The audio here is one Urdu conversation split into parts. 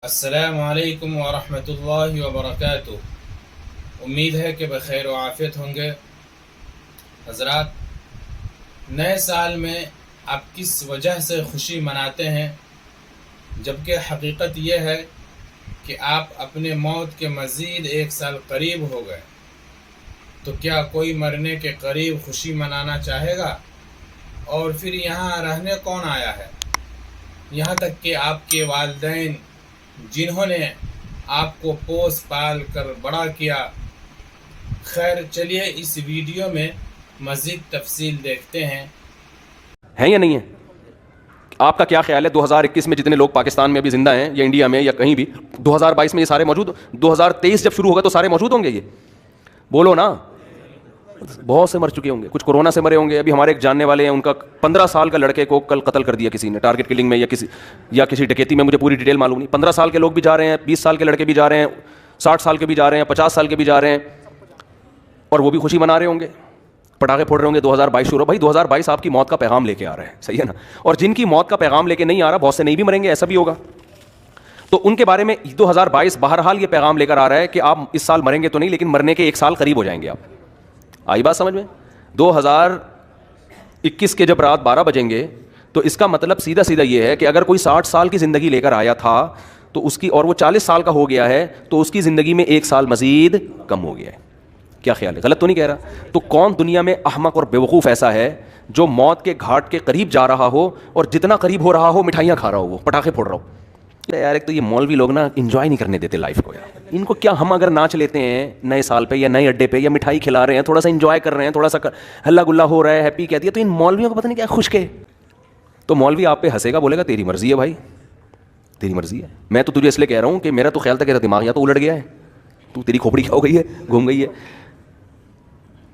السلام علیکم ورحمۃ اللہ وبرکاتہ۔ امید ہے کہ بخیر و عافیت ہوں گے۔ حضرات، نئے سال میں آپ کس وجہ سے خوشی مناتے ہیں، جبکہ حقیقت یہ ہے کہ آپ اپنے موت کے مزید ایک سال قریب ہو گئے؟ تو کیا کوئی مرنے کے قریب خوشی منانا چاہے گا؟ اور پھر یہاں رہنے کون آیا ہے؟ یہاں تک کہ آپ کے والدین جنہوں نے آپ کو پوس پال کر بڑا کیا۔ خیر، چلیے اس ویڈیو میں مزید تفصیل دیکھتے ہیں یا نہیں ہے؟ آپ کا کیا خیال ہے 2021 میں جتنے لوگ پاکستان میں ابھی زندہ ہیں یا انڈیا میں یا کہیں بھی، 2022 میں یہ سارے موجود، 2023 جب شروع ہوگا تو سارے موجود ہوں گے؟ یہ بولو نا۔ بہت سے مر چکے ہوں گے، کچھ کورونا سے مرے ہوں گے۔ ابھی ہمارے ایک جاننے والے ہیں، ان کا 15 سال کا لڑکے کو کل قتل کر دیا کسی نے، ٹارگٹ کلنگ میں یا کسی ڈکیتی میں، مجھے پوری ڈیٹیل معلوم نہیں۔ 15 سال کے لوگ بھی جا رہے ہیں، 20 سال کے لڑکے بھی جا رہے ہیں، 60 سال کے بھی جا رہے ہیں، 50 سال کے بھی جا رہے ہیں، اور وہ بھی خوشی منا رہے ہوں گے، پٹاخے پھوڑ رہے ہوں گے۔ 2022 شروع، بھائی 2022 آپ کی موت کا پیغام لے کے آ رہا ہے، صحیح ہے نا؟ اور جن کی موت کا پیغام لے کے نہیں آ رہا، بہت سے نہیں بھی مریں گے، ایسا بھی ہوگا۔ تو ان کے بارے میں 2022 بہرحال یہ پیغام لے کر آ رہا ہے کہ آپ اس سال مریں گے تو نہیں، لیکن مرنے کے ایک سال قریب ہو جائیں گے۔ آپ آئی بات سمجھ میں؟ 2021 کے جب رات 12 بجیں گے تو اس کا مطلب سیدھا سیدھا یہ ہے کہ اگر کوئی 60 سال کی زندگی لے کر آیا تھا تو اس کی، اور وہ 40 سال کا ہو گیا ہے، تو اس کی زندگی میں ایک سال مزید کم ہو گیا ہے۔ کیا خیال ہے؟ غلط تو نہیں کہہ رہا؟ تو کون دنیا میں احمق اور بیوقوف ایسا ہے جو موت کے گھاٹ کے قریب جا رہا ہو اور جتنا قریب ہو رہا ہو مٹھائیاں کھا رہا ہو، وہ پٹاخے پھوڑ رہا ہو؟ یار ایک تو یہ مولوی لوگ نا انجوائے نہیں کرنے دیتے لائف کو یار۔ ان کو کیا، ہم اگر ناچ لیتے ہیں نئے سال پہ یا نئے اڈے پہ یا مٹھائی کھلا رہے ہیں، تھوڑا سا انجوائے کر رہے ہیں، تھوڑا سا ہلا گلا ہو رہا ہے، ہیپی کہتی ہے، تو ان مولویوں کو پتہ نہیں کیا خوش کے۔ تو مولوی آپ پہ ہنسے گا، بولے گا تیری مرضی ہے بھائی، تیری مرضی ہے۔ میں تو تجھے اس لیے کہہ رہا ہوں کہ میرا تو خیال تھا کہ دماغ یا تو الٹ گیا ہے، تو تیری کھوپڑی کیا ہو گئی ہے، گھوم گئی ہے۔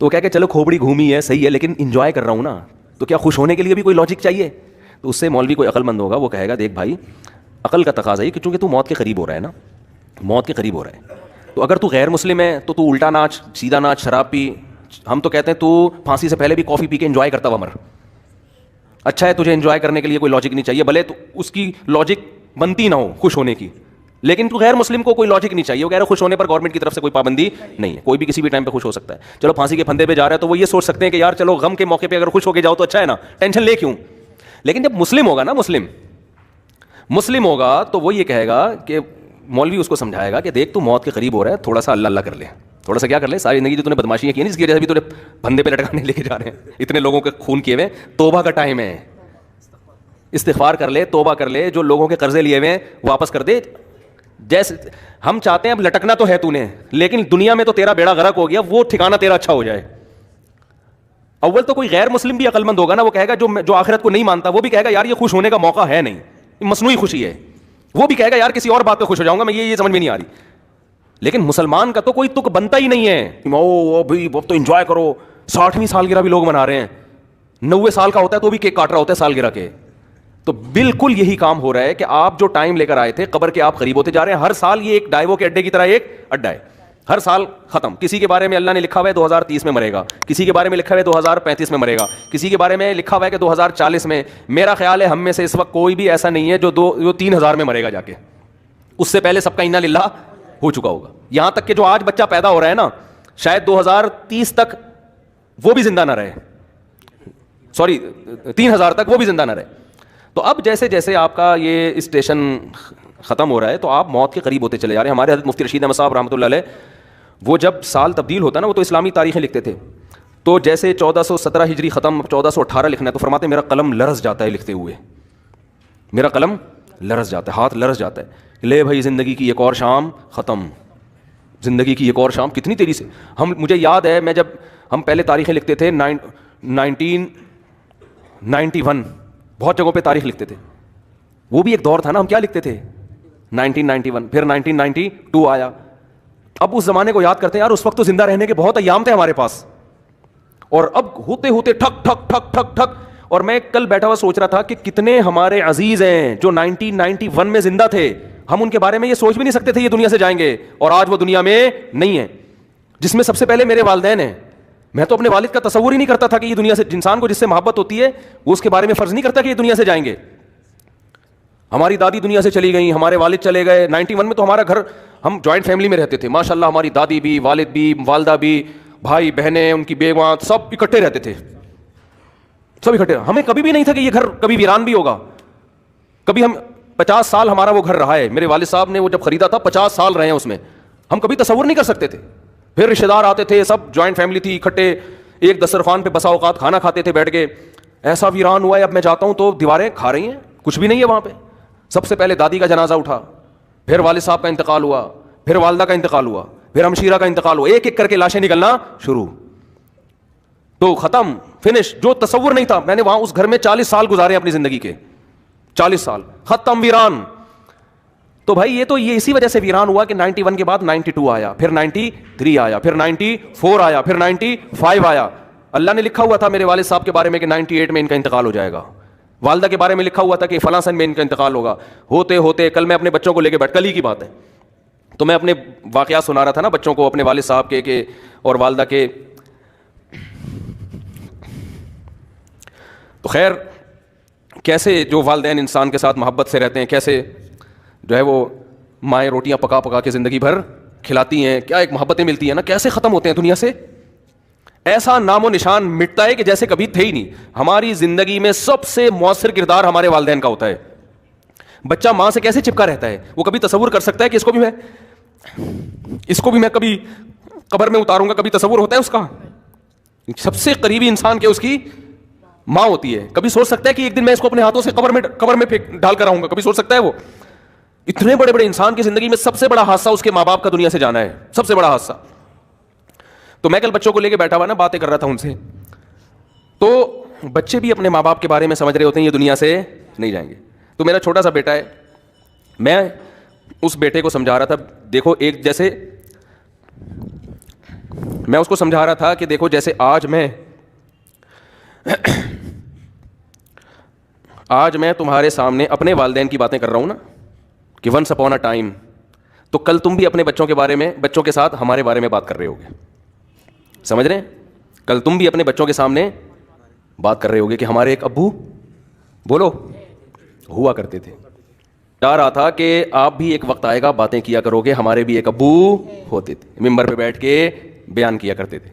تو کہہ کہ چلو کھوپڑی گھومی ہے صحیح ہے، لیکن انجوائے کر رہا ہوں نا، تو کیا خوش ہونے کے لیے بھی کوئی لاجک چاہیے؟ تو اس سے مولوی کوئی عقل مند ہوگا، وہ کہے گا دیکھ بھائی، عقل کا تقاضا ہے کہ چونکہ تو موت کے قریب ہو رہا ہے نا، موت کے قریب ہو رہا ہے، تو اگر تو غیر مسلم ہے تو تو الٹا ناچ، سیدھا ناچ، شراب پی۔ ہم تو کہتے ہیں تو پھانسی سے پہلے بھی کافی پی کے انجوائے کرتا ہوا مر۔ اچھا ہے، تجھے انجوائے کرنے کے لیے کوئی لاجک نہیں چاہیے، بھلے تو اس کی لاجک بنتی نہ ہو خوش ہونے کی، لیکن تو غیر مسلم کو کوئی لاجک نہیں چاہیے۔ وہ کہہ رہے خوش ہونے پر گورنمنٹ کی طرف سے کوئی پابندی نہیں ہے، کوئی بھی کسی بھی ٹائم پہ خوش ہو سکتا ہے۔ چلو پھانسی کے پھندے پہ جا رہا ہے تو وہ یہ سوچ سکتے ہیں کہ یار چلو غم کے موقع پہ اگر خوش ہو کے جاؤ تو اچھا ہے نا، ٹینشن لے کیوں۔ لیکن جب مسلم ہوگا نا، مسلم ہوگا تو وہ یہ کہے گا کہ مولوی اس کو سمجھائے گا کہ دیکھ تو موت کے قریب ہو رہا ہے، تھوڑا سا اللہ اللہ کر لے، تھوڑا سا کیا کر لے، ساری زندگی جو تو نے بدماشیاں کی ہیں اس کی وجہ سے بھی تو نے پھندے پہ لٹکانے لے کے جا رہے ہیں، اتنے لوگوں کے خون کیے ہوئے، توبہ کا ٹائم ہے، استغفار کر لے، توبہ کر لے، جو لوگوں کے قرضے لیے ہوئے ہیں واپس کر دے۔ جیسے ہم چاہتے ہیں اب لٹکنا تو ہے تو نے، لیکن دنیا میں تو تیرا بیڑا غرق ہو گیا، وہ ٹھکانہ تیرا اچھا ہو جائے۔ اول تو کوئی غیر مسلم بھی عقل مند ہوگا نا، وہ کہے گا جو آخرت کو نہیں مانتا، وہ بھی کہے گا یار یہ خوش ہونے کا موقع ہے نہیں، مصنوعی خوشی ہے۔ وہ بھی کہے گا یار کسی اور بات پہ خوش ہو جاؤں گا میں، یہ سمجھ میں نہیں آ رہی۔ لیکن مسلمان کا تو کوئی تک بنتا ہی نہیں ہے، او بھائی وہ تو انجوائے کرو، 60ویں سالگرہ بھی لوگ منا رہے ہیں، 90 سال کا ہوتا ہے تو بھی کیک کاٹ رہا ہوتا ہے سالگرہ کے۔ تو بالکل یہی کام ہو رہا ہے کہ آپ جو ٹائم لے کر آئے تھے قبر کے، آپ قریب ہوتے جا رہے ہیں۔ ہر سال یہ ایک ڈائیوو کے اڈے کی طرح ایک اڈا ہے، ہر سال ختم۔ کسی کے بارے میں اللہ نے لکھا ہوا ہے 2030 میں مرے گا، کسی کے بارے میں لکھا ہوا ہے 2035 میں مرے گا، کسی کے بارے میں لکھا ہوا ہے کہ 2040 میں۔ میرا خیال ہے ہم میں سے اس وقت کوئی بھی ایسا نہیں ہے جو 3000 میں مرے گا جا کے، اس سے پہلے سب کا انا للہ ہو چکا ہوگا۔ یہاں تک کہ جو آج بچہ پیدا ہو رہا ہے نا، شاید 2030 تک وہ بھی زندہ نہ رہے، 3000 تک وہ بھی زندہ نہ رہے۔ تو اب جیسے جیسے آپ کا یہ اسٹیشن ختم ہو رہا ہے تو آپ موت کے قریب ہوتے چلے جا رہے ہیں۔ ہمارے حضرت مفتی رشید احمد صاحب رحمۃ اللہ علیہ، وہ جب سال تبدیل ہوتا نا، وہ تو اسلامی تاریخیں لکھتے تھے، تو جیسے 1417 ہجری ختم، 1418 لکھنا ہے، تو فرماتے میرا قلم لرز جاتا ہے لکھتے ہوئے، میرا قلم لرز جاتا ہے، ہاتھ لرز جاتا ہے، لے بھائی زندگی کی ایک اور شام ختم، زندگی کی ایک اور شام کتنی تیزی سے۔ مجھے یاد ہے میں جب ہم پہلے تاریخیں لکھتے تھے 1991، بہت جگہوں پہ تاریخ لکھتے تھے، وہ بھی ایک دور تھا نا، ہم کیا لکھتے تھے 1991، پھر 1992 آیا۔ اب اس زمانے کو یاد کرتے ہیں، یار اس وقت تو زندہ رہنے کے بہت ایام تھے ہمارے پاس، اور اب ہوتے ہوتے ٹھک ٹھک ٹھک ٹھک ٹھک۔ اور میں کل بیٹھا ہوا سوچ رہا تھا کہ کتنے ہمارے عزیز ہیں جو 1991 میں زندہ تھے، ہم ان کے بارے میں یہ سوچ بھی نہیں سکتے تھے یہ دنیا سے جائیں گے، اور آج وہ دنیا میں نہیں ہے، جس میں سب سے پہلے میرے والدین ہیں۔ میں تو اپنے والد کا تصور ہی نہیں کرتا تھا کہ یہ دنیا سے، انسان کو جس سے محبت ہوتی ہے وہ اس کے بارے میں فرض نہیں کرتا کہ یہ دنیا سے جائیں گے۔ ہماری دادی دنیا سے چلی گئیں, ہمارے والد چلے گئے. 91 میں تو ہمارا گھر, ہم جوائنٹ فیملی میں رہتے تھے ماشاء اللہ, ہماری دادی بھی, والد بھی, والدہ بھی, بھائی بہنیں, ان کی بیواں, سب اکٹھے رہتے تھے, سب اکٹھے. ہمیں کبھی بھی نہیں تھا کہ یہ گھر کبھی ویران بھی ہوگا. کبھی ہم 50 سال ہمارا وہ گھر رہا ہے, میرے والد صاحب نے وہ جب خریدا تھا 50 سال رہے ہیں اس میں, ہم کبھی تصور نہیں کر سکتے تھے. پھر رشتے دار آتے تھے, سب جوائنٹ فیملی تھی, اکٹھے ایک دسترخوان پہ بسا اوقات کھانا کھاتے تھے بیٹھ کے. ایسا ویران ہوا ہے, اب میں جاتا ہوں تو دیواریں کھا رہی ہیں, کچھ بھی نہیں ہے وہاں پہ. سب سے پہلے دادی کا جنازہ اٹھا, پھر والد صاحب کا انتقال ہوا, پھر والدہ کا انتقال ہوا, پھر ہمشیرہ کا انتقال ہوا, ایک ایک کر کے لاشیں نکلنا شروع. تو ختم, فنش. جو تصور نہیں تھا, میں نے وہاں اس گھر میں 40 سال گزارے اپنی زندگی کے, 40 سال, ختم, ویران. تو بھائی یہ اسی وجہ سے ویران ہوا کہ 91 کے بعد 92 آیا, پھر 93 آیا, پھر 94 آیا, پھر 95 آیا. اللہ نے لکھا ہوا تھا میرے والد صاحب کے بارے میں کہ 98 میں ان کا انتقال ہو جائے گا. والدہ کے بارے میں لکھا ہوا تھا کہ فلاں سن میں ان کا انتقال ہوگا. ہوتے ہوتے کل میں اپنے بچوں کو لے کے کل ہی کی بات ہے, تو میں اپنے واقعات سنا رہا تھا نا بچوں کو, اپنے والد صاحب کے اور والدہ کے. تو خیر, کیسے جو والدین انسان کے ساتھ محبت سے رہتے ہیں, کیسے جو ہے وہ مائیں روٹیاں پکا پکا کے زندگی بھر کھلاتی ہیں, کیا ایک محبتیں ملتی ہیں نا, کیسے ختم ہوتے ہیں دنیا سے. ایسا نام و نشان مٹتا ہے کہ جیسے کبھی تھے ہی نہیں. ہماری زندگی میں سب سے مؤثر کردار ہمارے والدین کا ہوتا ہے. بچہ ماں سے کیسے چپکا رہتا ہے, وہ کبھی تصور کر سکتا ہے کہ اس کو بھی میں کبھی قبر میں اتاروں گا, کبھی تصور ہوتا ہے اس کا. سب سے قریبی انسان کے اس کی ماں ہوتی ہے. کبھی سوچ سکتا ہے کہ ایک دن میں اس کو اپنے ہاتھوں سے قبر میں ڈال کر آؤں گا, کبھی سوچ سکتا ہے وہ. اتنے بڑے بڑے انسان کی زندگی میں سب سے بڑا حادثہ اس کے ماں باپ کا دنیا سے جانا ہے, سب سے بڑا حادثہ. تو میں کل بچوں کو لے کے بیٹھا ہوا نا, باتیں کر رہا تھا ان سے, تو بچے بھی اپنے ماں باپ کے بارے میں سمجھ رہے ہوتے ہیں یہ دنیا سے نہیں جائیں گے. تو میرا چھوٹا سا بیٹا ہے, میں اس بیٹے کو سمجھا رہا تھا, دیکھو ایک جیسے میں اس کو سمجھا رہا تھا کہ دیکھو جیسے آج میں تمہارے سامنے اپنے والدین کی باتیں کر رہا ہوں نا کہ ونس اپون اے ٹائم, تو کل تم بھی اپنے بچوں کے بارے میں, بچوں کے ساتھ ہمارے بارے میں بات کر رہے ہوگے. سمجھ رہے ہیں, کل تم بھی اپنے بچوں کے سامنے بات کر رہے ہوگے کہ ہمارے ایک ابو بولو ہوا کرتے تھے. چاہ رہا تھا کہ آپ بھی ایک وقت آئے گا باتیں کیا کرو گے, ہمارے بھی ایک ابو ہوتے تھے, ممبر پہ بیٹھ کے بیان کیا کرتے تھے.